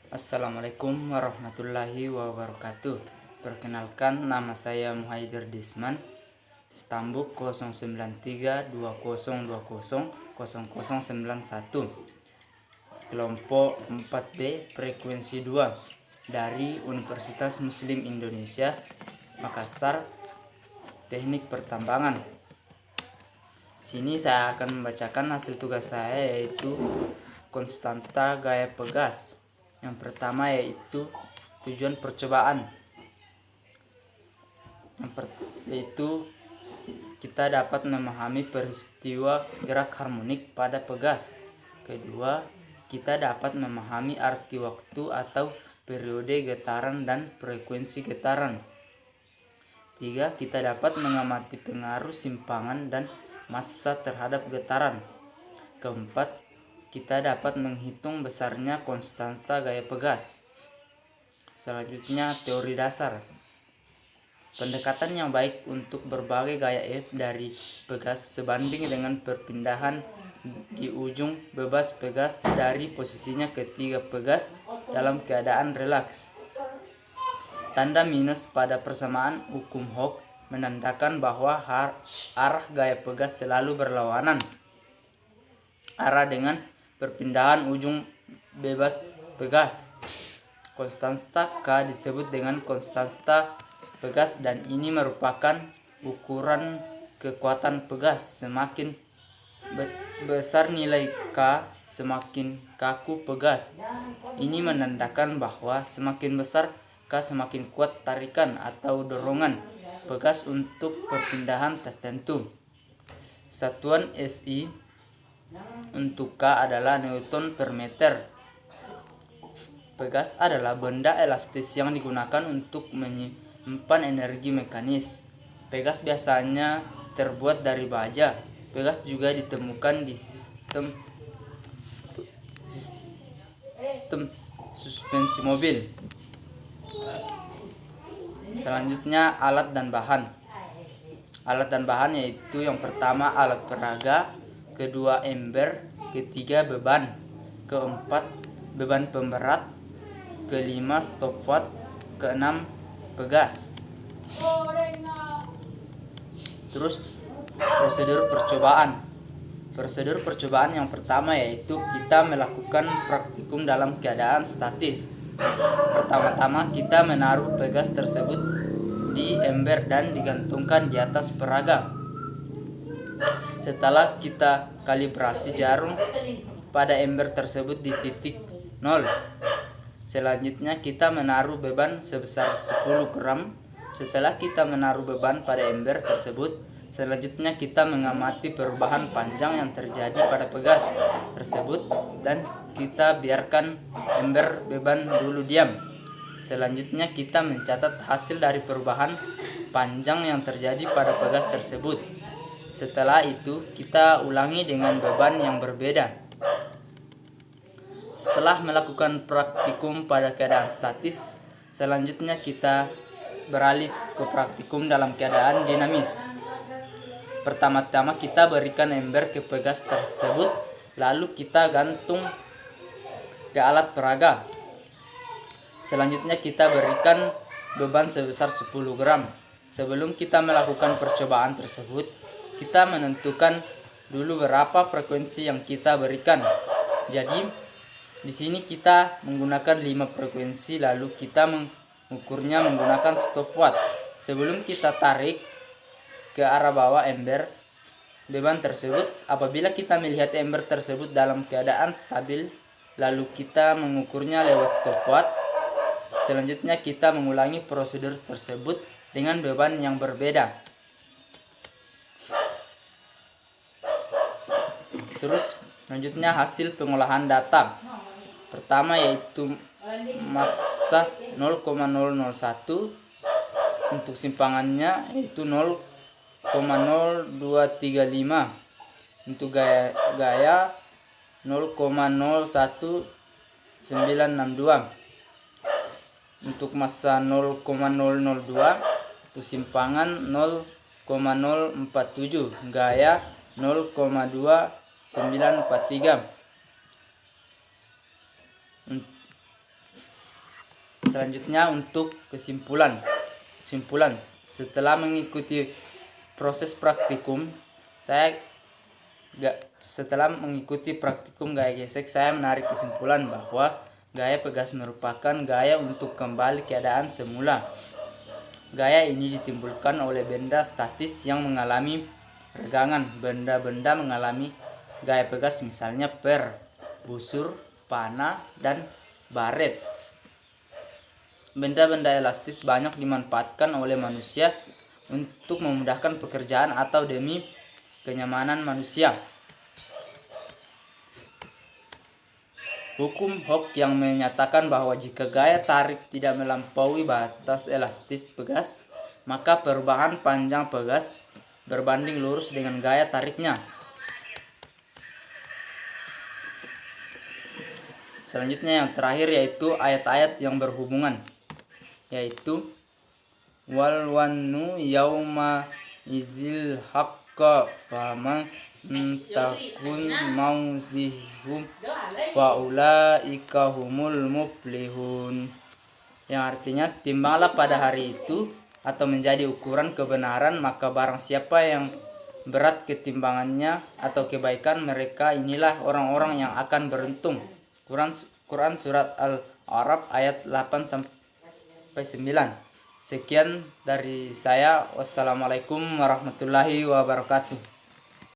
Assalamualaikum warahmatullahi wabarakatuh. Perkenalkan, nama saya Muhaidir Disman, Stambuk 0932020091, kelompok 4B frekuensi 2 dari Universitas Muslim Indonesia Makassar, Teknik Pertambangan. Sini saya akan membacakan hasil tugas saya, yaitu konstanta gaya pegas. Yang pertama yaitu tujuan percobaan, yaitu kita dapat memahami peristiwa gerak harmonik pada pegas. Kedua, kita dapat memahami arti waktu atau periode getaran dan frekuensi getaran. Tiga, kita dapat mengamati pengaruh simpangan dan massa terhadap getaran. Keempat, kita dapat menghitung besarnya konstanta gaya pegas. Selanjutnya, teori dasar. Pendekatan yang baik untuk berbagai gaya F dari pegas sebanding dengan perpindahan di ujung bebas pegas dari posisinya ketiga pegas dalam keadaan relaks. Tanda minus pada persamaan hukum Hooke menandakan bahwa arah gaya pegas selalu berlawanan arah dengan perpindahan ujung bebas pegas. Konstanta K disebut dengan konstanta pegas dan ini merupakan ukuran kekuatan pegas. Semakin besar nilai K, semakin kaku pegas. Ini menandakan bahwa semakin besar K, semakin kuat tarikan atau dorongan pegas untuk perpindahan tertentu. Satuan SI untuk K adalah Newton per meter. Pegas adalah benda elastis yang digunakan untuk menyimpan energi mekanis. Pegas biasanya terbuat dari baja. Pegas juga ditemukan di sistem suspensi mobil. Selanjutnya, alat dan bahan. Alat dan bahan yaitu yang pertama alat peraga, kedua ember, ketiga beban, keempat beban pemberat, kelima stopwatch, keenam pegas. Terus prosedur percobaan. Prosedur percobaan yang pertama yaitu kita melakukan praktikum dalam keadaan statis. Pertama-tama kita menaruh pegas tersebut di ember dan digantungkan di atas peraga. Setelah kita kalibrasi jarum pada ember tersebut di titik 0. Selanjutnya kita menaruh beban sebesar 10 gram. Setelah kita menaruh beban pada ember tersebut, selanjutnya kita mengamati perubahan panjang yang terjadi pada pegas tersebut dan kita biarkan ember beban dulu diam. Selanjutnya kita mencatat hasil dari perubahan panjang yang terjadi pada pegas tersebut. Setelah itu kita ulangi dengan beban yang berbeda. Setelah melakukan praktikum pada keadaan statis, selanjutnya kita beralih ke praktikum dalam keadaan dinamis. Pertama-tama kita berikan ember ke pegas tersebut, lalu kita gantung ke alat peraga. Selanjutnya kita berikan beban sebesar 10 gram. Sebelum kita melakukan percobaan tersebut, kita menentukan dulu berapa frekuensi yang kita berikan. Jadi di sini kita menggunakan 5 frekuensi, lalu kita mengukurnya menggunakan stopwatch. Sebelum kita tarik ke arah bawah ember beban tersebut, apabila kita melihat ember tersebut dalam keadaan stabil, lalu kita mengukurnya lewat stopwatch. Selanjutnya kita mengulangi prosedur tersebut dengan beban yang berbeda. Terus selanjutnya hasil pengolahan data. Pertama yaitu massa 0,001, untuk simpangannya yaitu 0,0235, untuk gaya 0,01962, untuk massa 0,002, untuk simpangan 0,047, gaya 0,2943. Selanjutnya untuk kesimpulan. Setelah mengikuti proses praktikum, setelah mengikuti praktikum gaya gesek, saya menarik kesimpulan bahwa gaya pegas merupakan gaya untuk kembali keadaan semula. Gaya ini ditimbulkan oleh benda statis yang mengalami regangan. Benda-benda mengalami gaya pegas misalnya busur, panah, dan baret. Benda-benda elastis banyak dimanfaatkan oleh manusia untuk memudahkan pekerjaan atau demi kenyamanan manusia. Hukum Hooke yang menyatakan bahwa jika gaya tarik tidak melampaui batas elastis pegas, maka perubahan panjang pegas berbanding lurus dengan gaya tariknya. Selanjutnya yang terakhir yaitu ayat-ayat yang berhubungan, yaitu wal wannu yauma izil haqqa faman takun mauzihum wa ulaika humul muflihun, yang artinya timbanglah pada hari itu atau menjadi ukuran kebenaran, maka barang siapa yang berat ketimbangannya atau kebaikan, mereka inilah orang-orang yang akan beruntung. Quran surat Al-A'raf ayat 8-9. Sekian dari saya. Wassalamualaikum warahmatullahi wabarakatuh.